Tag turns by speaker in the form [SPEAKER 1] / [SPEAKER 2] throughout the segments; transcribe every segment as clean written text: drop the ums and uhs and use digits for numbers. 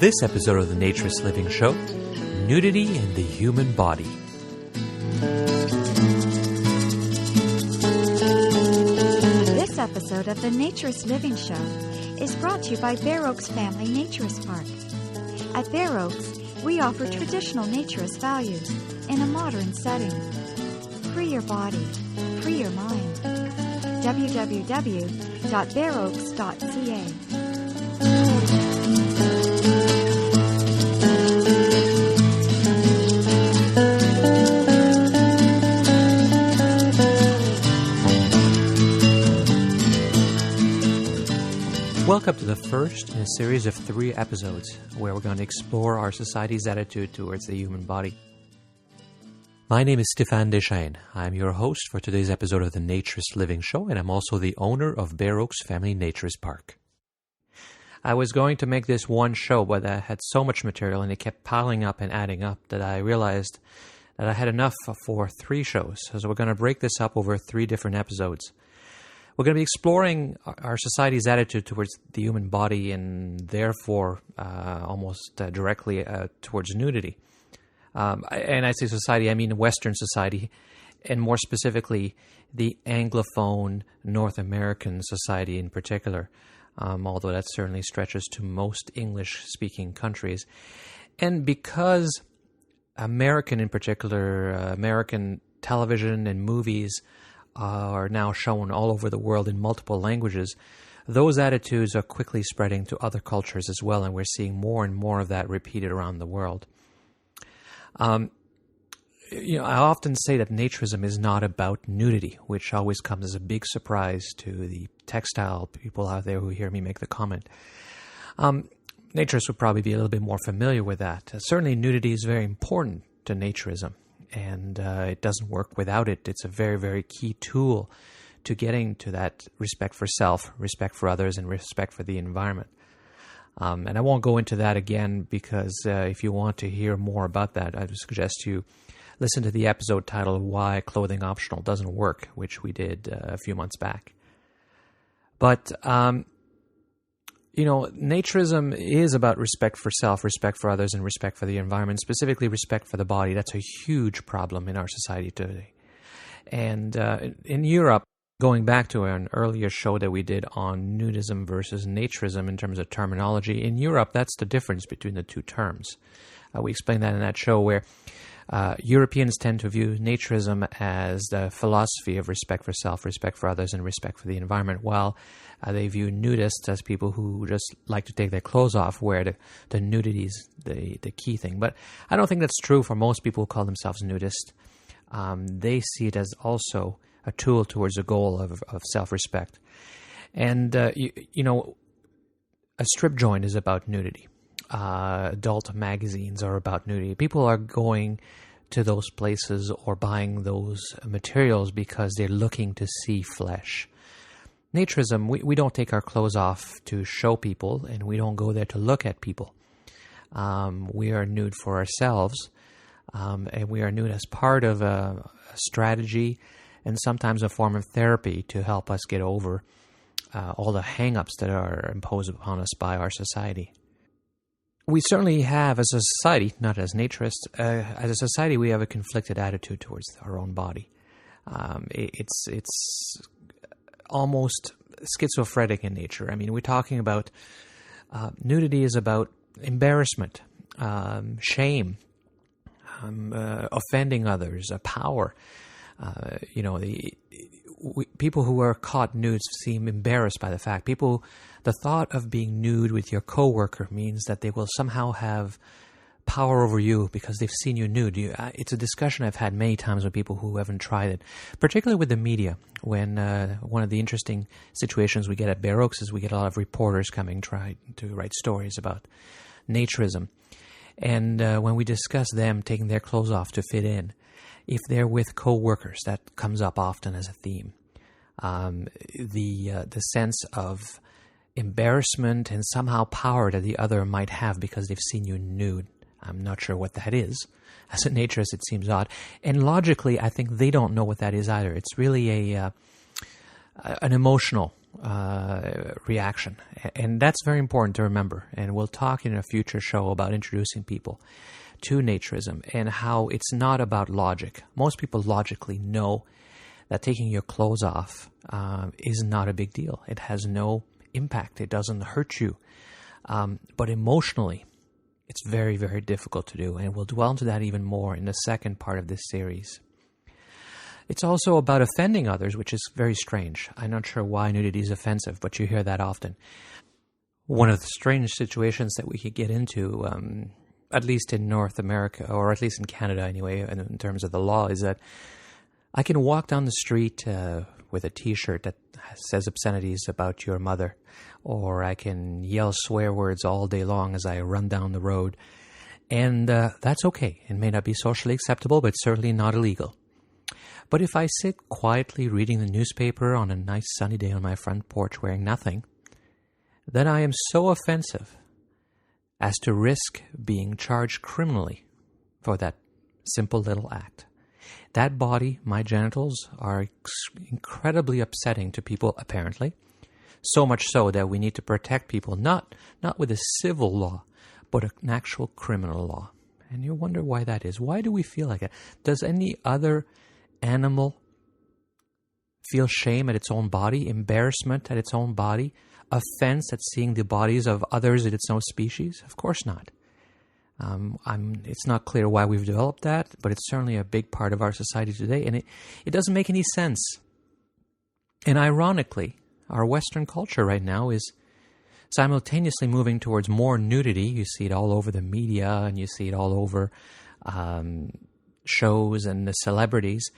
[SPEAKER 1] this episode of the Naturist Living Show, Nudity in the Human Body.
[SPEAKER 2] This episode of the Naturist Living Show is brought to you by Bear Oaks Family Naturist Park. At Bear Oaks, we offer traditional naturist values in a modern setting. Free your body, free your mind. www.bearoaks.ca.
[SPEAKER 1] Welcome to the first in a series of 3 episodes where we're going to explore our society's attitude towards the human body. My name is Stéphane Deschênes. I'm your host for today's episode of the Naturist Living Show, and I'm also the owner of Bear Oaks Family Naturist Park. I was going to make this one show, but I had so much material and it kept piling up and adding up that I realized that I had enough for 3 shows. So we're going to break this up over 3 different episodes. We're going to be exploring our society's attitude towards the human body and therefore almost directly towards nudity. And I say society, I mean Western society, and more specifically the Anglophone North American society in particular, although that certainly stretches to most English-speaking countries. And because American in particular, American television and movies are now shown all over the world in multiple languages, those attitudes are quickly spreading to other cultures as well, and we're seeing more and more of that repeated around the world. I often say that naturism is not about nudity, which always comes as a big surprise to the textile people out there who hear me make the comment. Naturists would probably be a little bit more familiar with that. Certainly nudity is very important to naturism. And it doesn't work without it. It's a very, very key tool to getting to that respect for self, respect for others, and respect for the environment. And I won't go into that again because if you want to hear more about that, I would suggest you listen to the episode titled Why Clothing Optional Doesn't Work, which we did a few months back. But naturism is about respect for self, respect for others, and respect for the environment, specifically respect for the body. That's a huge problem in our society today. And in Europe, going back to an earlier show that we did on nudism versus naturism in terms of terminology, in Europe, that's the difference between the two terms. We explained that in that show where Europeans tend to view naturism as the philosophy of respect for self, respect for others, and respect for the environment, while they view nudists as people who just like to take their clothes off, where the nudity is the key thing. But I don't think that's true for most people who call themselves nudist. They see it as also a tool towards a goal of self-respect. And, a strip joint is about nudity. Adult magazines are about nudity. People are going to those places or buying those materials because they're looking to see flesh. Naturism, we don't take our clothes off to show people, and we don't go there to look at people. We are nude for ourselves, and we are nude as part of a strategy and sometimes a form of therapy to help us get over all the hang-ups that are imposed upon us by our society. We certainly have, as a society, not as naturists, as a society, we have a conflicted attitude towards our own body. It's almost schizophrenic in nature. I mean, we're talking about nudity is about embarrassment, shame, offending others, power. People who are caught nude seem embarrassed by the fact. The thought of being nude with your coworker means that they will somehow have power over you because they've seen you nude. It's a discussion I've had many times with people who haven't tried it, particularly with the media. When one of the interesting situations we get at Bear Oaks is we get a lot of reporters coming trying to write stories about naturism. And when we discuss them taking their clothes off to fit in, if they're with co-workers, that comes up often as a theme. The sense of embarrassment and somehow power that the other might have because they've seen you nude. I'm not sure what that is. As a naturist, it seems odd. And logically, I think they don't know what that is either. It's really an emotional reaction. And that's very important to remember. And we'll talk in a future show about introducing people to naturism and how it's not about logic. Most people logically know that taking your clothes off is not a big deal. It has no impact. It doesn't hurt you. But emotionally, it's very, very difficult to do. And we'll dwell into that even more in the second part of this series. It's also about offending others, which is very strange. I'm not sure why nudity is offensive, but you hear that often. One of the strange situations that we could get into, at least in North America, or at least in Canada anyway, in terms of the law, is that I can walk down the street with a T-shirt that says obscenities about your mother, or I can yell swear words all day long as I run down the road, and that's okay. It may not be socially acceptable, but certainly not illegal. But if I sit quietly reading the newspaper on a nice sunny day on my front porch wearing nothing, then I am so offensive as to risk being charged criminally for that simple little act. That body, my genitals, are incredibly upsetting to people, apparently. So much so that we need to protect people, not with a civil law, but an actual criminal law. And you wonder why that is. Why do we feel like that? Does any other animal feel shame at its own body, embarrassment at its own body, offense at seeing the bodies of others in its own species? Of course not. It's not clear why we've developed that, but it's certainly a big part of our society today, and it doesn't make any sense. And ironically, our Western culture right now is simultaneously moving towards more nudity. You see it all over the media, and you see it all over shows and the celebrities,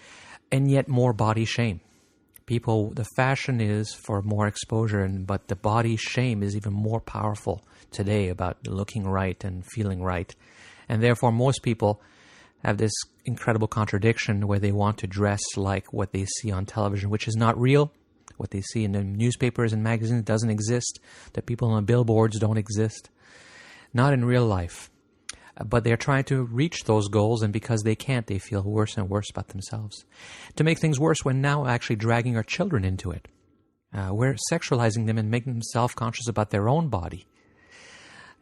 [SPEAKER 1] and yet more body shame. People, the fashion is for more exposure, but the body shame is even more powerful today about looking right and feeling right. And therefore, most people have this incredible contradiction where they want to dress like what they see on television, which is not real. What they see in the newspapers and magazines doesn't exist. The people on billboards don't exist. Not in real life. But they're trying to reach those goals, and because they can't, they feel worse and worse about themselves. To make things worse, we're now actually dragging our children into it. We're sexualizing them and making them self-conscious about their own body.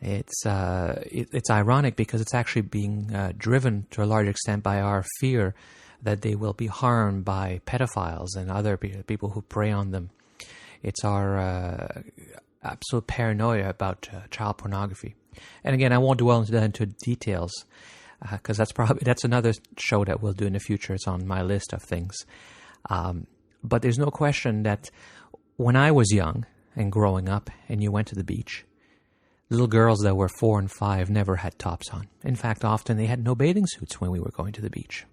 [SPEAKER 1] It's ironic because it's actually being driven to a large extent by our fear that they will be harmed by pedophiles and other people who prey on them. It's our absolute paranoia about child pornography. And again, I won't dwell into details because that's another show that we'll do in the future. It's on my list of things. But there's no question that when I was young and growing up and you went to the beach, little girls that were 4 and 5 never had tops on. In fact, often they had no bathing suits when we were going to the beach.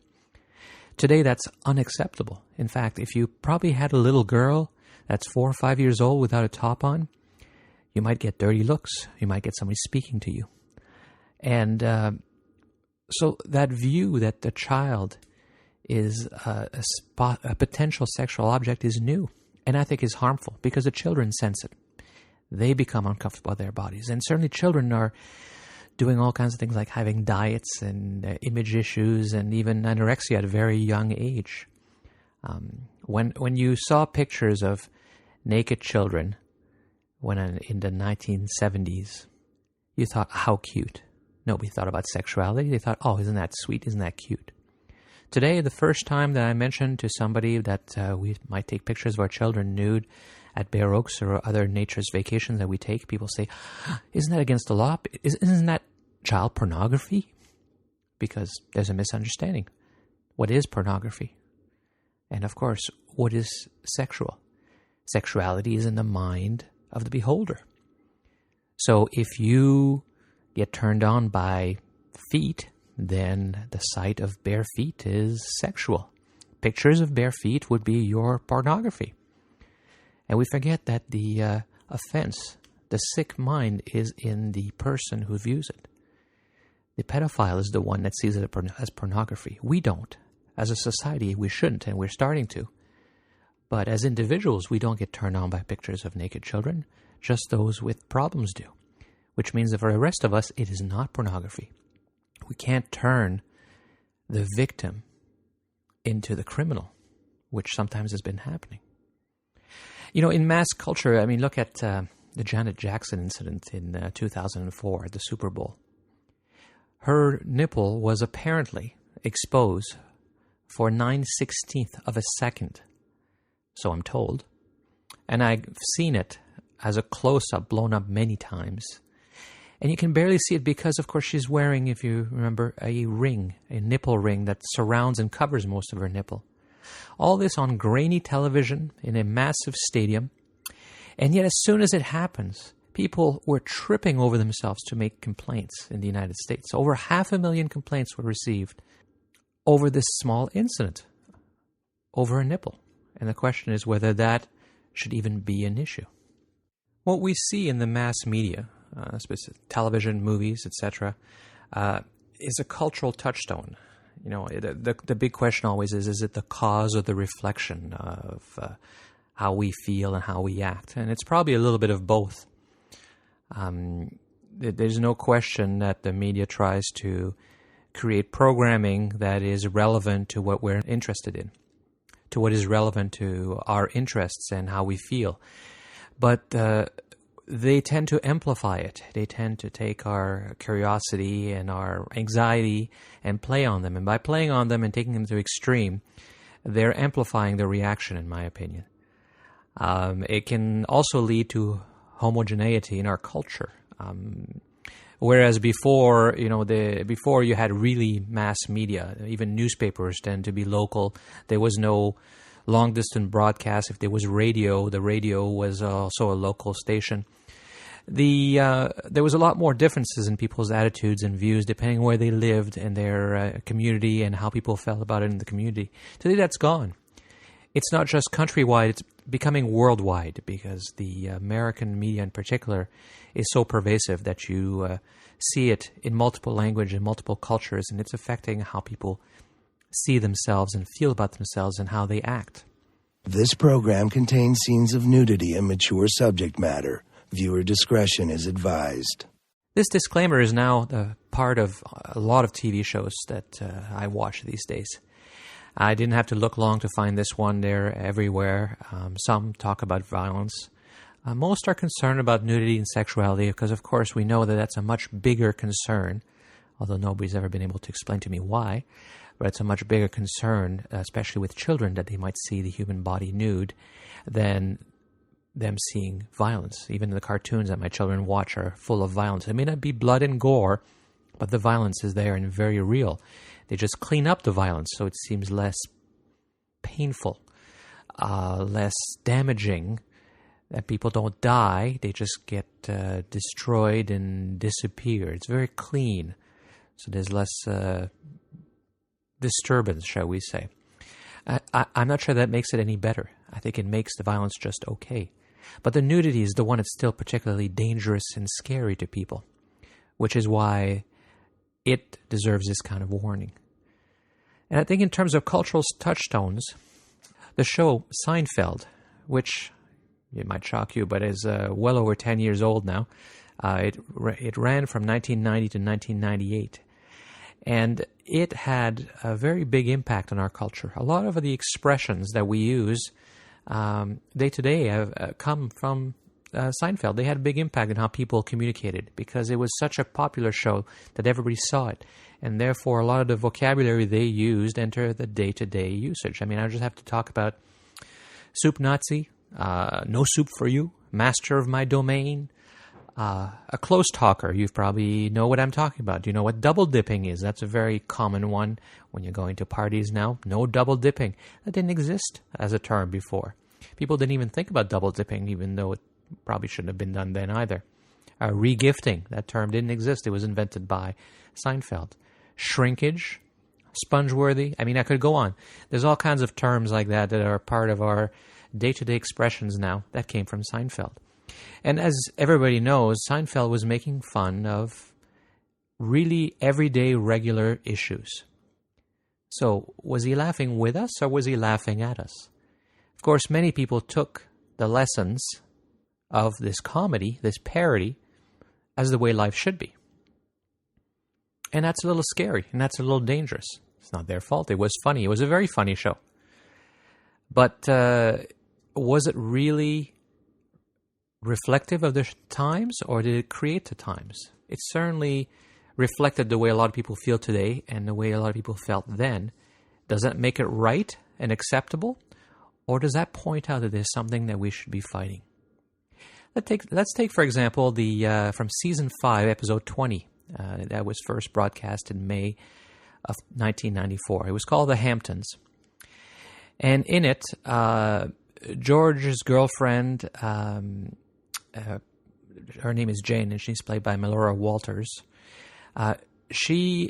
[SPEAKER 1] Today, that's unacceptable. In fact, if you probably had a little girl that's 4 or 5 years old without a top on, you might get dirty looks. You might get somebody speaking to you. And so that view that the child is a potential sexual object is new. And I think is harmful because the children sense it. They become uncomfortable with their bodies. And certainly children are doing all kinds of things like having diets and image issues and even anorexia at a very young age. When you saw pictures of naked children in the 1970s, you thought, how cute. Nobody thought about sexuality. They thought, oh, isn't that sweet? Isn't that cute? Today, the first time that I mentioned to somebody that we might take pictures of our children nude at Bear Oaks or other naturist vacations that we take, people say, isn't that against the law? Isn't that child pornography? Because there's a misunderstanding. What is pornography? And of course, what is sexual? Sexuality is in the mind of the beholder. So if you get turned on by feet, then the sight of bare feet is sexual. Pictures of bare feet would be your pornography. And we forget that the offense, the sick mind, is in the person who views it. The pedophile is the one that sees it as pornography. We don't. As a society, we shouldn't, and we're starting to. But as individuals, we don't get turned on by pictures of naked children. Just those with problems do. Which means that for the rest of us, it is not pornography. We can't turn the victim into the criminal, which sometimes has been happening. In mass culture, I mean, look at the Janet Jackson incident in 2004 at the Super Bowl. Her nipple was apparently exposed for 9/16 of a second, so I'm told. And I've seen it as a close-up, blown up many times. And you can barely see it because, of course, she's wearing, if you remember, a ring, a nipple ring that surrounds and covers most of her nipple. All this on grainy television in a massive stadium. And yet as soon as it happens, people were tripping over themselves to make complaints in the United States. Over 500,000 complaints were received over this small incident, over a nipple. And the question is whether that should even be an issue. What we see in the mass media, television, movies, etc., is a cultural touchstone. The big question always is it the cause or the reflection of how we feel and how we act? And it's probably a little bit of both. There's no question that the media tries to create programming that is relevant to what we're interested in, to what is relevant to our interests and how we feel. But they tend to amplify it. They tend to take our curiosity and our anxiety and play on them. And by playing on them and taking them to extreme, they're amplifying the reaction, in my opinion. It can also lead to homogeneity in our culture. Whereas before, before you had really mass media, even newspapers tend to be local. There was no long-distance broadcast. If there was radio, the radio was also a local station. There was a lot more differences in people's attitudes and views depending where they lived and their community and how people felt about it in the community. Today that's gone. It's not just countrywide, it's becoming worldwide because the American media in particular is so pervasive that you see it in multiple languages and multiple cultures, and it's affecting how people see themselves and feel about themselves and how they act.
[SPEAKER 3] This program contains scenes of nudity and mature subject matter. Viewer discretion is advised.
[SPEAKER 1] This disclaimer is now part of a lot of TV shows that I watch these days. I didn't have to look long to find this one. They're everywhere. Some talk about violence. Most are concerned about nudity and sexuality because, of course, we know that that's a much bigger concern, although nobody's ever been able to explain to me why. But it's a much bigger concern, especially with children, that they might see the human body nude than them seeing violence. Even the cartoons that my children watch are full of violence. It may not be blood and gore, but the violence is there and very real. They just clean up the violence so it seems less painful, less damaging, that people don't die. They just get destroyed and disappear. It's very clean, so there's less disturbance, shall we say. I'm not sure that makes it any better. I think it makes the violence just okay. But the nudity is the one that's still particularly dangerous and scary to people, which is why it deserves this kind of warning. And I think in terms of cultural touchstones, the show Seinfeld, which it might shock you, but is well over 10 years old now. It ran from 1990 to 1998. And it had a very big impact on our culture. A lot of the expressions that we use day to day have come from Seinfeld. They had a big impact on how people communicated because it was such a popular show that everybody saw it. And therefore, a lot of the vocabulary they used entered the day-to-day usage. I mean, I just have to talk about soup Nazi, no soup for you, master of my domain, a close talker. You probably know what I'm talking about. Do you know what double dipping is? That's a very common one when you're going to parties now. No double dipping. That didn't exist as a term before. People didn't even think about double dipping, even though it probably shouldn't have been done then either. Regifting, that term didn't exist. It was invented by Seinfeld. Shrinkage, sponge-worthy. I mean, I could go on. There's all kinds of terms like that that are part of our day-to-day expressions now that came from Seinfeld. And as everybody knows, Seinfeld was making fun of really everyday, regular issues. So was he laughing with us or was he laughing at us? Of course, many people took the lessons of this comedy, this parody, as the way life should be. And that's a little scary, and that's a little dangerous. It's not their fault. It was funny. It was a very funny show. But was it really reflective of the times, or did it create the times? It certainly reflected the way a lot of people feel today and the way a lot of people felt then. Does that make it right and acceptable? Or does that point out that there's something that we should be fighting? Let's take for example, the from Season 5, Episode 20. That was first broadcast in May of 1994. It was called The Hamptons. And in it, George's girlfriend, her name is Jane, and she's played by Melora Walters. She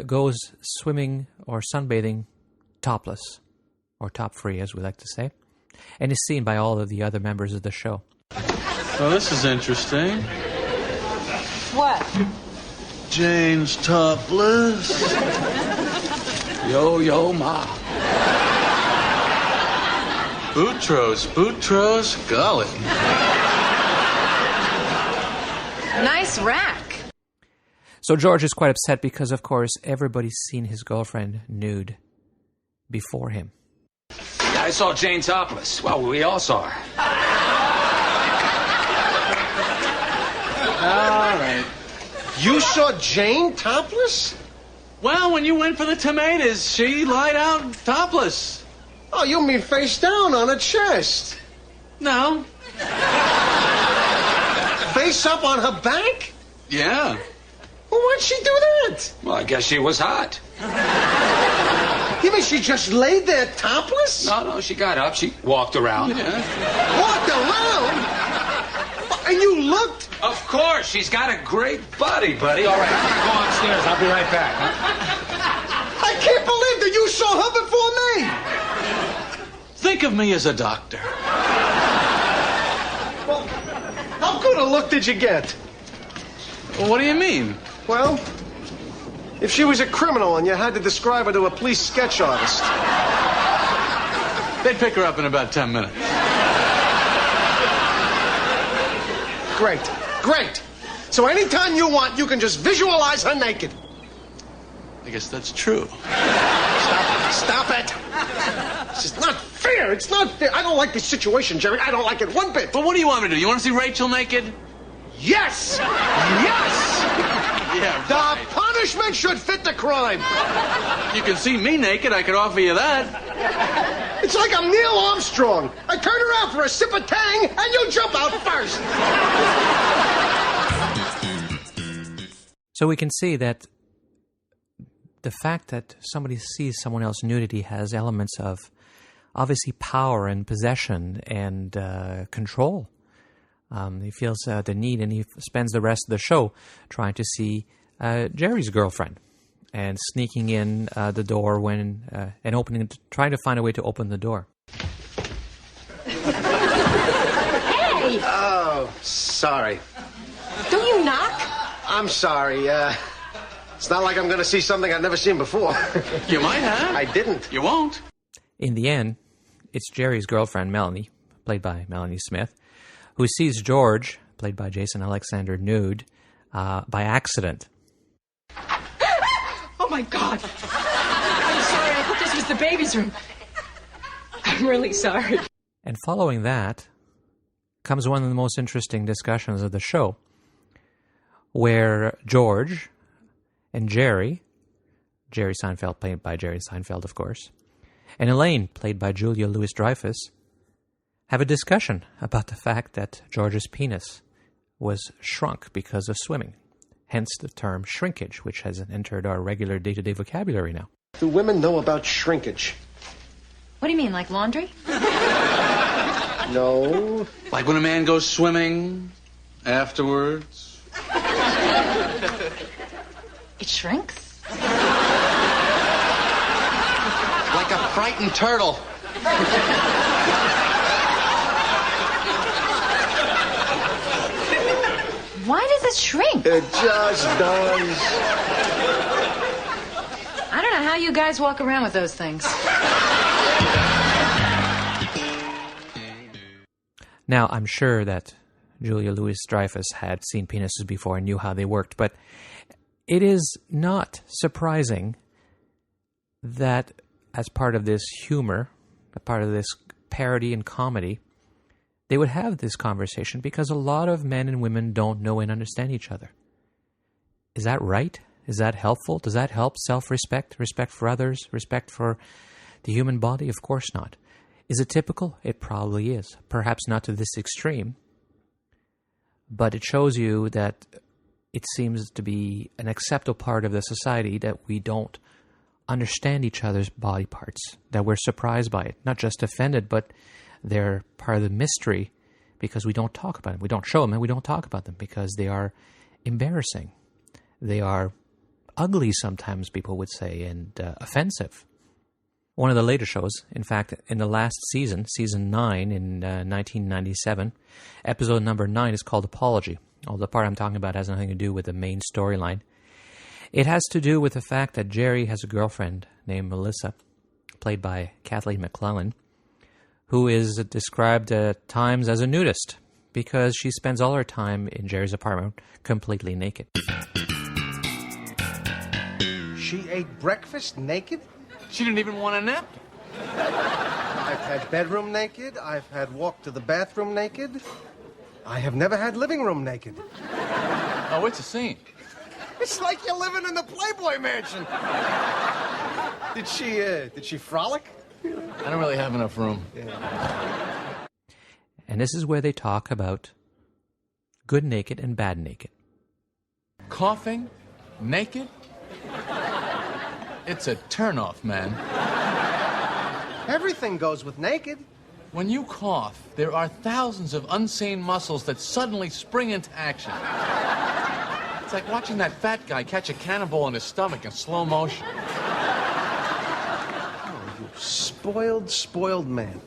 [SPEAKER 1] goes swimming or sunbathing topless, or top-free, as we like to say, and is seen by all of the other members of the show.
[SPEAKER 4] Well, this is interesting.
[SPEAKER 5] What?
[SPEAKER 4] Jane's topless.
[SPEAKER 6] Yo, ma.
[SPEAKER 4] Boutros, golly.
[SPEAKER 5] Nice rack.
[SPEAKER 1] So George is quite upset because, of course, everybody's seen his girlfriend nude before him.
[SPEAKER 6] Yeah, I saw Jane topless. Well, we all saw her.
[SPEAKER 4] All right.
[SPEAKER 7] You saw Jane topless?
[SPEAKER 4] Well, when you went for the tomatoes, she lied out topless.
[SPEAKER 7] Oh, you mean face down on her chest?
[SPEAKER 4] No.
[SPEAKER 7] Face up on her back?
[SPEAKER 4] Yeah.
[SPEAKER 7] Well, why'd she do that?
[SPEAKER 6] Well, I guess she was hot.
[SPEAKER 7] You mean she just laid there topless?
[SPEAKER 6] No, she got up. She walked around.
[SPEAKER 4] Yeah.
[SPEAKER 7] Walked around? And you looked?
[SPEAKER 6] Of course. She's got a great body, buddy. All right, I'm going to go upstairs. I'll be right back. Huh?
[SPEAKER 7] I can't believe that you saw her before me.
[SPEAKER 4] Think of me as a doctor.
[SPEAKER 7] Well, how good a look did you get?
[SPEAKER 4] Well, what do you mean?
[SPEAKER 7] Well, if she was a criminal and you had to describe her to a police sketch artist.
[SPEAKER 4] They'd pick her up in about 10 minutes.
[SPEAKER 7] Great. So anytime you want, you can just visualize her naked.
[SPEAKER 4] I guess that's true.
[SPEAKER 7] Stop it. It's not fair. It's not fair. I don't like this situation, Jerry. I don't like it one bit.
[SPEAKER 4] But what do you want me to do? You want to see Rachel naked?
[SPEAKER 7] Yes!
[SPEAKER 4] Yeah,
[SPEAKER 7] The
[SPEAKER 4] right.
[SPEAKER 7] punishment should fit the crime.
[SPEAKER 4] You can see me naked. I could offer you that.
[SPEAKER 7] It's like I'm Neil Armstrong. I turn around for a sip of Tang, and you jump out first.
[SPEAKER 1] So we can see that the fact that somebody sees someone else's nudity has elements of, obviously, power and possession and control. He feels the need, and he spends the rest of the show trying to see Jerry's girlfriend and sneaking in the door when and opening, trying to find a way to open the door.
[SPEAKER 5] Hey!
[SPEAKER 7] Oh, sorry.
[SPEAKER 5] Don't you knock?
[SPEAKER 7] I'm sorry. It's not like I'm going to see something I've never seen before.
[SPEAKER 4] You might have.
[SPEAKER 7] I didn't.
[SPEAKER 4] You won't.
[SPEAKER 1] In the end, it's Jerry's girlfriend, Melanie, played by Melanie Smith, who sees George, played by Jason Alexander, nude by accident.
[SPEAKER 5] Oh, my God. I'm sorry. I thought this was the baby's room. I'm really sorry.
[SPEAKER 1] And following that comes one of the most interesting discussions of the show, where George and Jerry Seinfeld, played by Jerry Seinfeld, of course, and Elaine, played by Julia Louis-Dreyfus, have a discussion about the fact that George's penis was shrunk because of swimming, hence the term shrinkage, which has entered our regular day-to-day vocabulary now.
[SPEAKER 7] Do women know about shrinkage?
[SPEAKER 5] What do you mean, like laundry?
[SPEAKER 7] No.
[SPEAKER 4] Like when a man goes swimming afterwards.
[SPEAKER 5] It shrinks?
[SPEAKER 7] Like a frightened turtle.
[SPEAKER 5] Why does it shrink?
[SPEAKER 7] It just does.
[SPEAKER 5] I don't know how you guys walk around with those things.
[SPEAKER 1] Now, I'm sure that Julia Louis-Dreyfus had seen penises before and knew how they worked, but it is not surprising that as part of this humor, a part of this parody and comedy, they would have this conversation because a lot of men and women don't know and understand each other. Is that right? Is that helpful? Does that help self-respect, respect for others, respect for the human body? Of course not. Is it typical? It probably is. Perhaps not to this extreme, but it shows you that it seems to be an acceptable part of the society that we don't understand each other's body parts, that we're surprised by it, not just offended, but they're part of the mystery because we don't talk about them. We don't show them and we don't talk about them because they are embarrassing. They are ugly sometimes, people would say, and offensive. One of the later shows, in fact, in the last season, season 9 in 1997, episode number 9 is called Apology. All the part I'm talking about has nothing to do with the main storyline. It has to do with the fact that Jerry has a girlfriend named Melissa, played by Kathleen McClellan, who is described at times as a nudist because she spends all her time in Jerry's apartment completely naked.
[SPEAKER 7] She ate breakfast naked?
[SPEAKER 6] She didn't even want a nap.
[SPEAKER 7] I've had bedroom naked. I've had walk to the bathroom naked. I have never had living room naked.
[SPEAKER 6] Oh, it's a scene.
[SPEAKER 7] It's like you're living in the Playboy Mansion. Did she frolic?
[SPEAKER 6] I don't really have enough room.
[SPEAKER 7] Yeah.
[SPEAKER 1] And this is where they talk about good naked and bad naked.
[SPEAKER 6] Coughing? Naked? It's a turnoff, man.
[SPEAKER 7] Everything goes with naked.
[SPEAKER 6] When you cough, there are thousands of unseen muscles that suddenly spring into action. It's like watching that fat guy catch a cannonball in his stomach in slow motion.
[SPEAKER 7] Oh, you spoiled man.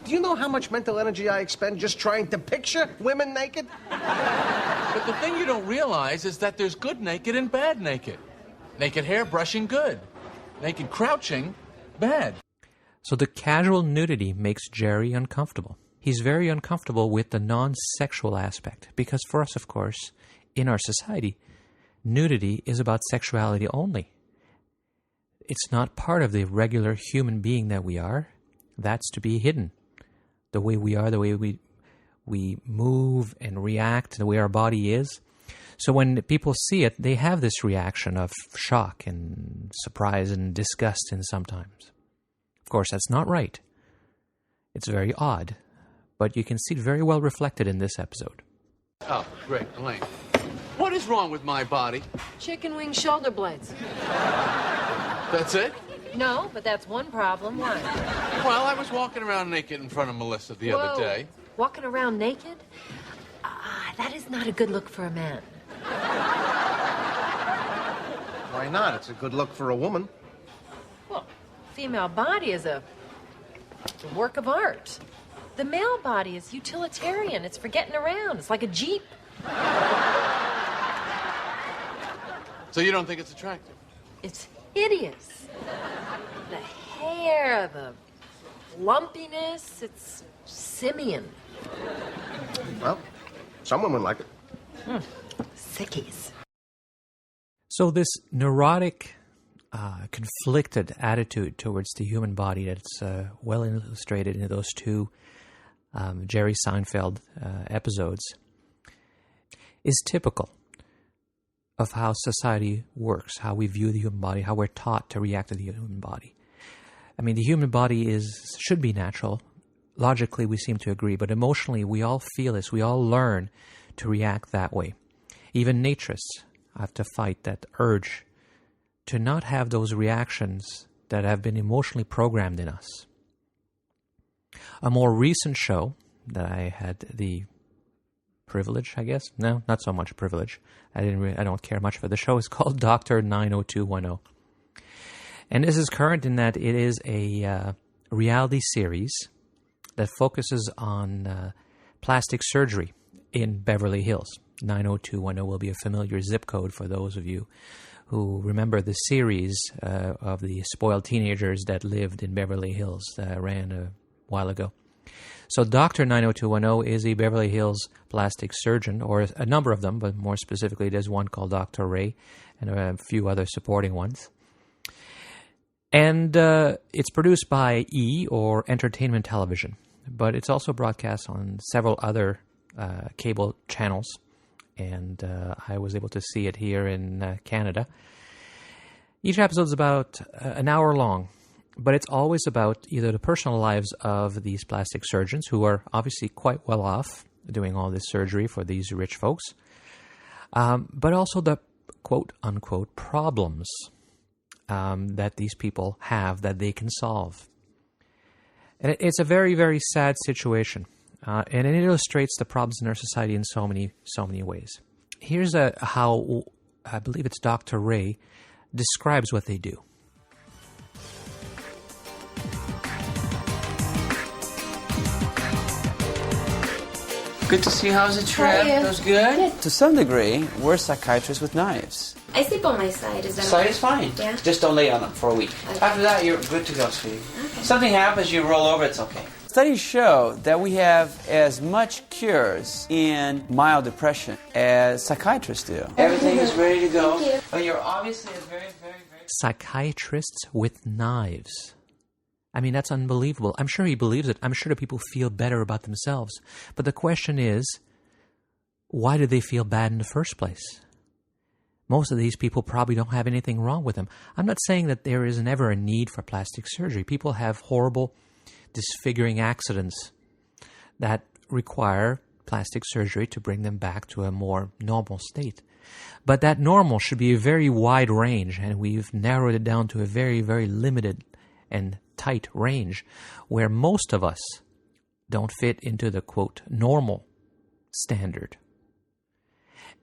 [SPEAKER 7] Do you know how much mental energy I expend just trying to picture women naked?
[SPEAKER 6] But the thing you don't realize is that there's good naked and bad naked. Naked hair brushing, good. Naked crouching, bad.
[SPEAKER 1] So the casual nudity makes Jerry uncomfortable. He's very uncomfortable with the non-sexual aspect because for us, of course, in our society, nudity is about sexuality only. It's not part of the regular human being that we are. That's to be hidden. The way we are, the way we move and react, the way our body is. So when people see it, they have this reaction of shock and surprise and disgust and sometimes. Of course, that's not right. It's very odd, but you can see it very well reflected in this episode.
[SPEAKER 4] Oh, great, Elaine. What is wrong with my body?
[SPEAKER 5] Chicken wing shoulder blades.
[SPEAKER 4] That's it?
[SPEAKER 5] No, but that's one problem. Why?
[SPEAKER 4] Well, I was walking around naked in front of Melissa the other day.
[SPEAKER 5] Walking around naked? That is not a good look for a man.
[SPEAKER 7] Why not? It's a good look for a woman.
[SPEAKER 5] Well, female body is a work of art. The male body is utilitarian. It's for getting around. It's like a Jeep.
[SPEAKER 4] So you don't think it's attractive?
[SPEAKER 5] It's hideous. The hair, the lumpiness, it's simian.
[SPEAKER 7] Well, some women like it.
[SPEAKER 5] Sickies.
[SPEAKER 1] So this neurotic, conflicted attitude towards the human body that's well illustrated in those two Jerry Seinfeld episodes is typical of how society works, how we view the human body, how we're taught to react to the human body. I mean, the human body should be natural. Logically, we seem to agree, but emotionally, we all feel this. We all learn to react that way. Even naturists have to fight that urge to not have those reactions that have been emotionally programmed in us. A more recent show that I had the privilege, I guess. No, not so much privilege. I don't care much for the show. It's called Dr. 90210. And this is current in that it is a reality series that focuses on plastic surgery in Beverly Hills. 90210 will be a familiar zip code for those of you who remember the series of the spoiled teenagers that lived in Beverly Hills that ran a while ago. So Dr. 90210 is a Beverly Hills plastic surgeon, or a number of them, but more specifically there's one called Dr. Ray and a few other supporting ones. And it's produced by E! Or Entertainment Television. but it's also broadcast on several other cable channels, and I was able to see it here in Canada. Each episode is about an hour long, but it's always about either the personal lives of these plastic surgeons, who are obviously quite well off doing all this surgery for these rich folks, but also the quote-unquote problems that these people have that they can solve. And it's a very, very sad situation, and it illustrates the problems in our society in so many ways. Here's how, I believe it's Dr. Ray, describes what they do.
[SPEAKER 8] Good to see you. How's the trip? That was good? To some degree, we're psychiatrists with knives.
[SPEAKER 9] I sleep on my side. Is that
[SPEAKER 8] Side is fine.
[SPEAKER 9] Yeah.
[SPEAKER 8] Just don't lay on them for a week. Okay. After that, you're good to go, sweetie. Okay. Something happens, you roll over, it's okay. Studies show that we have as much cures in mild depression as psychiatrists do. Everything is ready to go.
[SPEAKER 9] Thank you.
[SPEAKER 8] But you're obviously a very, very, very...
[SPEAKER 1] Psychiatrists with knives. I mean, that's unbelievable. I'm sure he believes it. I'm sure that people feel better about themselves. But the question is, why did they feel bad in the first place? Most of these people probably don't have anything wrong with them. I'm not saying that there is never a need for plastic surgery. People have horrible, disfiguring accidents that require plastic surgery to bring them back to a more normal state. But that normal should be a very wide range, and we've narrowed it down to a very, very limited and tight range where most of us don't fit into the, quote, normal standard.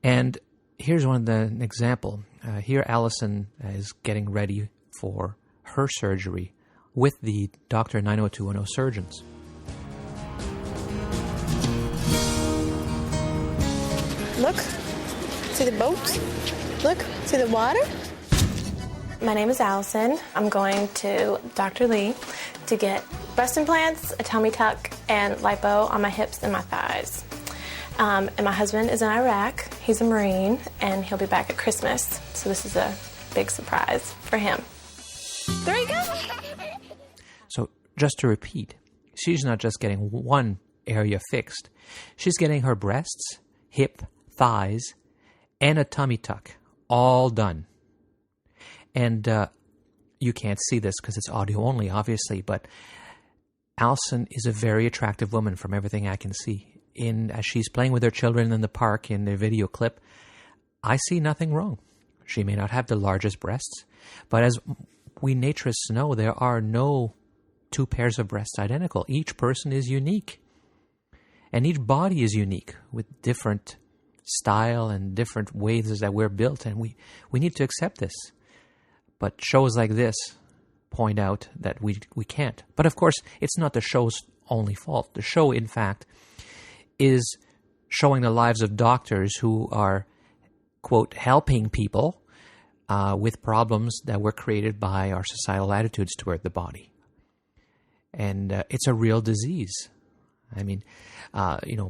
[SPEAKER 1] And here's an example. Here Allison is getting ready for her surgery with the Dr. 90210 surgeons.
[SPEAKER 10] Look, see the boat? Look, see the water? My name is Allison. I'm going to Dr. Lee to get breast implants, a tummy tuck, and lipo on my hips and my thighs. And my husband is in Iraq. He's a Marine, and he'll be back at Christmas. So this is a big surprise for him. There you go.
[SPEAKER 1] So just to repeat, she's not just getting one area fixed. She's getting her breasts, hip, thighs, and a tummy tuck all done. And you can't see this because it's audio only, obviously, but Allison is a very attractive woman from everything I can see. As she's playing with her children in the park in the video clip, I see nothing wrong. She may not have the largest breasts, but as we naturists know, there are no two pairs of breasts identical. Each person is unique. And each body is unique with different style and different ways that we're built, and we need to accept this. But shows like this point out that we can't. But of course, it's not the show's only fault. The show, in fact, is showing the lives of doctors who are, quote, helping people with problems that were created by our societal attitudes toward the body. And it's a real disease. I mean,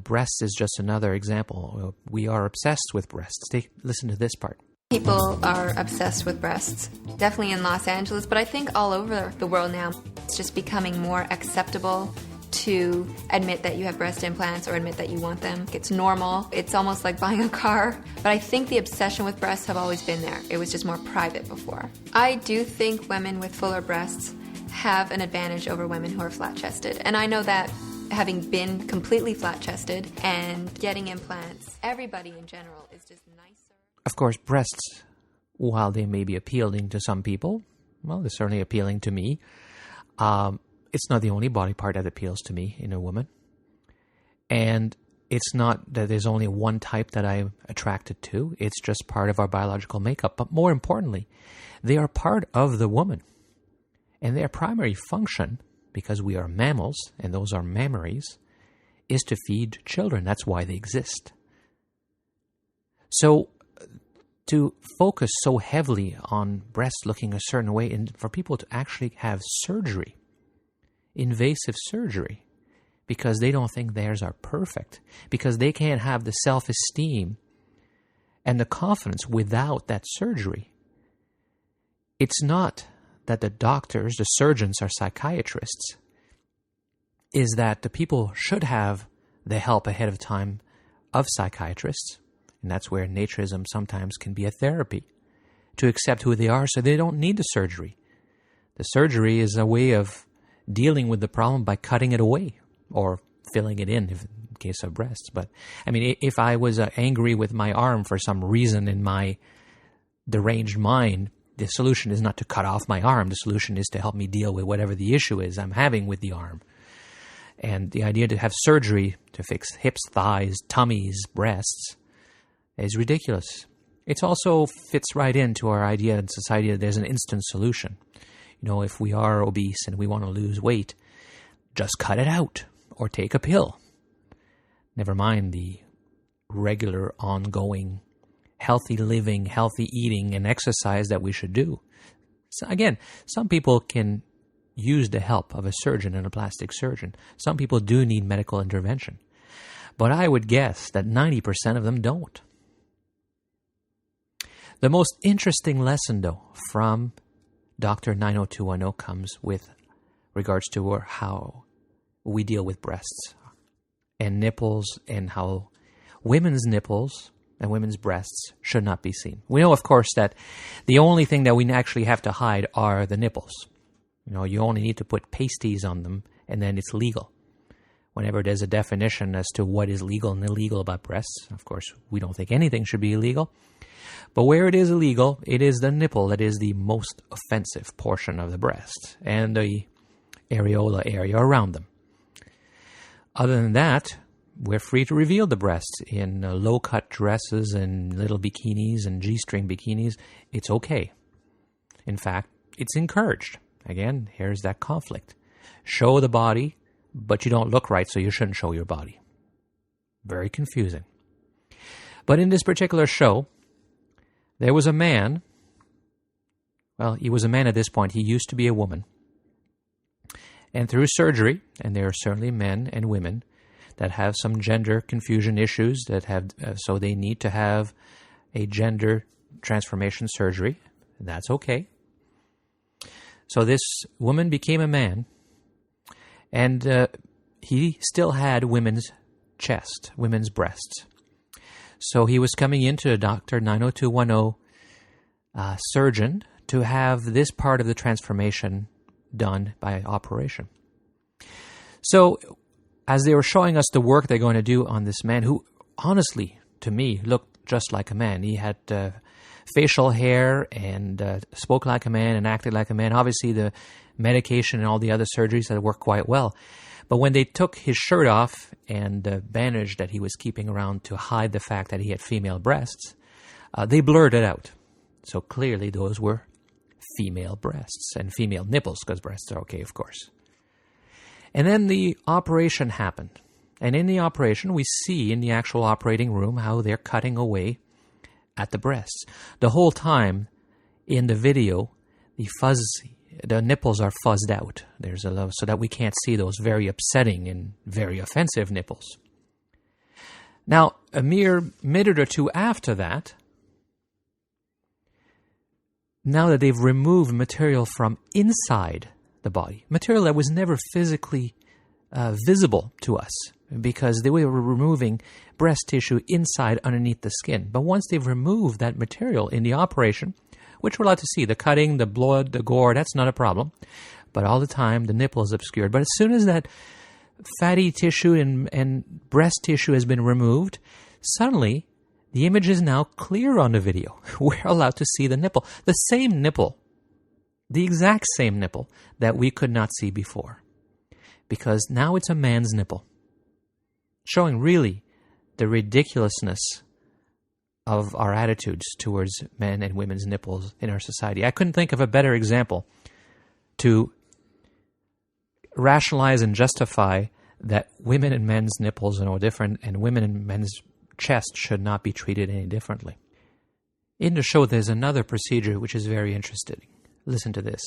[SPEAKER 1] breasts is just another example. We are obsessed with breasts. Listen to this part.
[SPEAKER 11] People are obsessed with breasts, definitely in Los Angeles, but I think all over the world now. It's just becoming more acceptable to admit that you have breast implants or admit that you want them. It's normal. It's almost like buying a car. But I think the obsession with breasts have always been there. It was just more private before. I do think women with fuller breasts have an advantage over women who are flat-chested. And I know that having been completely flat-chested and getting implants, everybody in general is just nicer.
[SPEAKER 1] Of course, breasts, while they may be appealing to some people, well, they're certainly appealing to me. It's not the only body part that appeals to me in a woman. And it's not that there's only one type that I'm attracted to. It's just part of our biological makeup. But more importantly, they are part of the woman. And their primary function, because we are mammals, and those are mammaries, is to feed children. That's why they exist. So to focus so heavily on breasts looking a certain way, and for people to actually have surgery, invasive surgery, because they don't think theirs are perfect, because they can't have the self-esteem and the confidence without that surgery. It's not that the doctors, the surgeons, are psychiatrists. is that the people should have the help ahead of time of psychiatrists, and that's where naturism sometimes can be a therapy, to accept who they are so they don't need the surgery. The surgery is a way of dealing with the problem by cutting it away or filling it in case of breasts. But, I mean, if I was angry with my arm for some reason in my deranged mind, the solution is not to cut off my arm. The solution is to help me deal with whatever the issue is I'm having with the arm. And the idea to have surgery to fix hips, thighs, tummies, breasts is ridiculous. It also fits right into our idea in society that there's an instant solution. You know, if we are obese and we want to lose weight, just cut it out or take a pill. Never mind the regular, ongoing, healthy living, healthy eating, and exercise that we should do. So again, some people can use the help of a surgeon and a plastic surgeon. Some people do need medical intervention. But I would guess that 90% of them don't. The most interesting lesson, though, from Dr. 90210 comes with regards to how we deal with breasts and nipples, and how women's nipples and women's breasts should not be seen. We know, of course, that the only thing that we actually have to hide are the nipples. You know, you only need to put pasties on them, and then it's legal. Whenever there's a definition as to what is legal and illegal about breasts, of course, we don't think anything should be illegal. But where it is illegal, it is the nipple that is the most offensive portion of the breast and the areola area around them. Other than that, we're free to reveal the breasts in low-cut dresses and little bikinis and G-string bikinis. It's okay. In fact, it's encouraged. Again, here's that conflict. Show the body, but you don't look right, so you shouldn't show your body. Very confusing. But in this particular show, there was a man. Well, he was a man at this point. He used to be a woman. And through surgery, and there are certainly men and women that have some gender confusion issues, that have so they need to have a gender transformation surgery. That's okay. So this woman became a man, and he still had women's chest, women's breasts. So he was coming into a Dr. 90210 surgeon to have this part of the transformation done by operation. So as they were showing us the work they're going to do on this man, who honestly, to me, looked just like a man. He had facial hair and spoke like a man and acted like a man. Obviously, the medication and all the other surgeries had worked quite well. But when they took his shirt off and the bandage that he was keeping around to hide the fact that he had female breasts, they blurred it out. So clearly those were female breasts and female nipples, because breasts are okay, of course. And then the operation happened. And in the operation, we see in the actual operating room how they're cutting away at the breasts. The whole time in the video, the nipples are fuzzed out. There's a so that we can't see those very upsetting and very offensive nipples. Now, a mere minute or two after that, now that they've removed material from inside the body, material that was never physically visible to us, because they were removing breast tissue inside underneath the skin. But once they've removed that material in the operation, which we're allowed to see, the cutting, the blood, the gore, that's not a problem. But all the time, the nipple is obscured. But as soon as that fatty tissue and breast tissue has been removed, suddenly the image is now clear on the video. We're allowed to see the nipple. The same nipple, the exact same nipple that we could not see before. Because now it's a man's nipple. Showing really the ridiculousness of our attitudes towards men and women's nipples in our society. I couldn't think of a better example to rationalize and justify that women and men's nipples are no different, and women and men's chest should not be treated any differently. In the show, there's another procedure which is very interesting. Listen to this.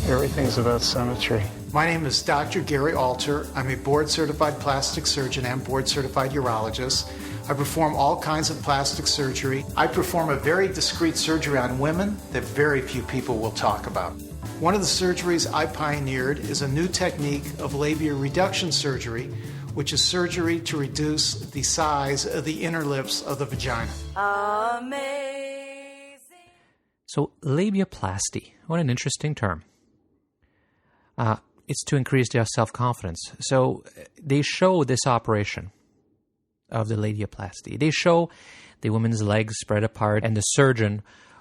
[SPEAKER 9] Everything's about symmetry.
[SPEAKER 12] My name is Dr. Gary Alter. I'm a board-certified plastic surgeon and board-certified urologist. I perform all kinds of plastic surgery. I perform a very discreet surgery on women that very few people will talk about. One of the surgeries I pioneered is a new technique of labia reduction surgery, which is surgery to reduce the size of the inner lips of the vagina.
[SPEAKER 1] Amazing. So labiaplasty, what an interesting term. It's to increase your self-confidence. So they show this operation of the labiaplasty. They show the woman's legs spread apart and the surgeon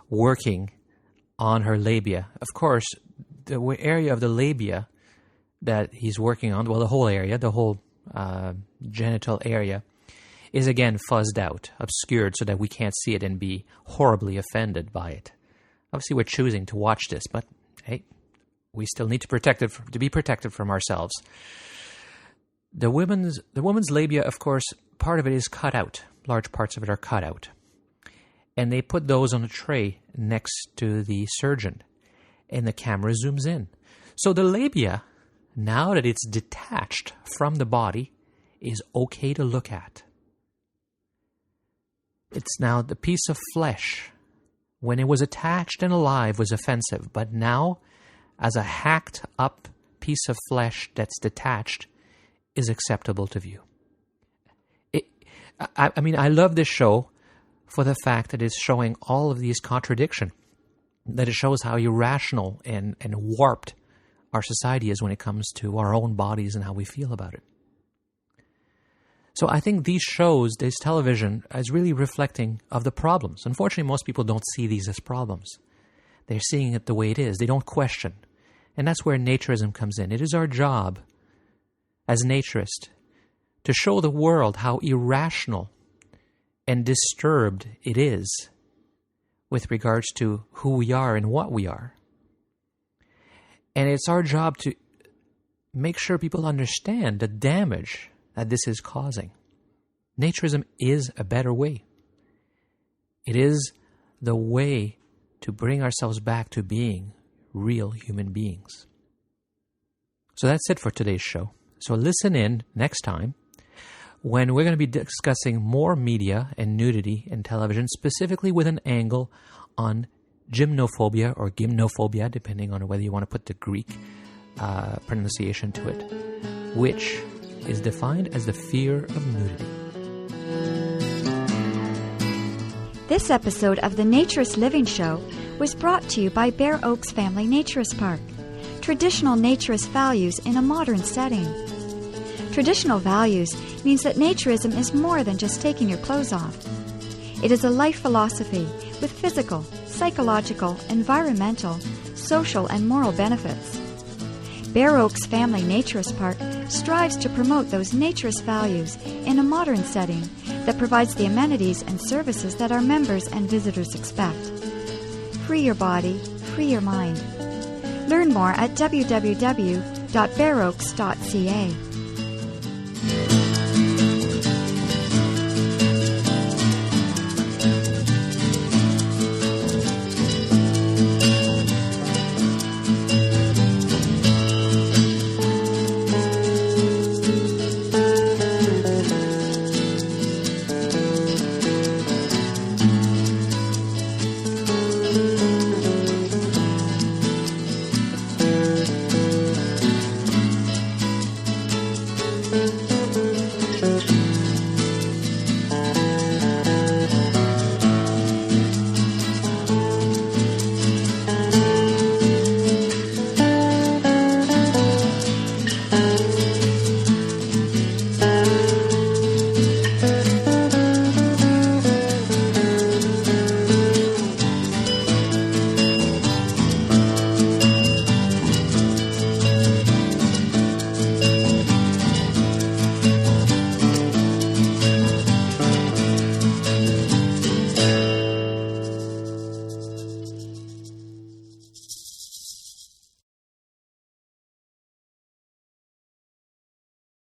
[SPEAKER 1] working on her labia. Of course, the area of the labia that he's working on, well, the whole area, the whole genital area, is again fuzzed out, obscured so that we can't see it and be horribly offended by it. Obviously, we're choosing to watch this, but hey, we still need to be protected from ourselves. The woman's labia, of course, part of it is cut out. Large parts of it are cut out. And they put those on a tray next to the surgeon. And the camera zooms in. So the labia, now that it's detached from the body, is okay to look at. It's now the piece of flesh. When it was attached and alive was offensive, but now, as a hacked up piece of flesh that's detached, is acceptable to view. I mean, I love this show for the fact that it's showing all of these contradictions, that it shows how irrational and warped our society is when it comes to our own bodies and how we feel about it. So I think these shows, this television, is really reflecting of the problems. Unfortunately, most people don't see these as problems. They're seeing it the way it is. They don't question. And that's where naturism comes in. It is our job as naturists to show the world how irrational and disturbed it is with regards to who we are and what we are. And it's our job to make sure people understand the damage that this is causing. Naturism is a better way. It is the way to bring ourselves back to being real human beings. So that's it for today's show. So listen in next time when we're going to be discussing more media and nudity in television, specifically with an angle on gymnophobia or gymnophobia, depending on whether you want to put the Greek pronunciation to it, which is defined as the fear of nudity.
[SPEAKER 2] This episode of the Naturist Living Show was brought to you by Bear Oaks Family Naturist Park. Traditional naturist values in a modern setting. Traditional values means that naturism is more than just taking your clothes off. It is a life philosophy with physical, psychological, environmental, social, and moral benefits. Bear Oaks Family Naturist Park strives to promote those naturist values in a modern setting that provides the amenities and services that our members and visitors expect. Free your body, free your mind. Learn more at www.bearoaks.ca.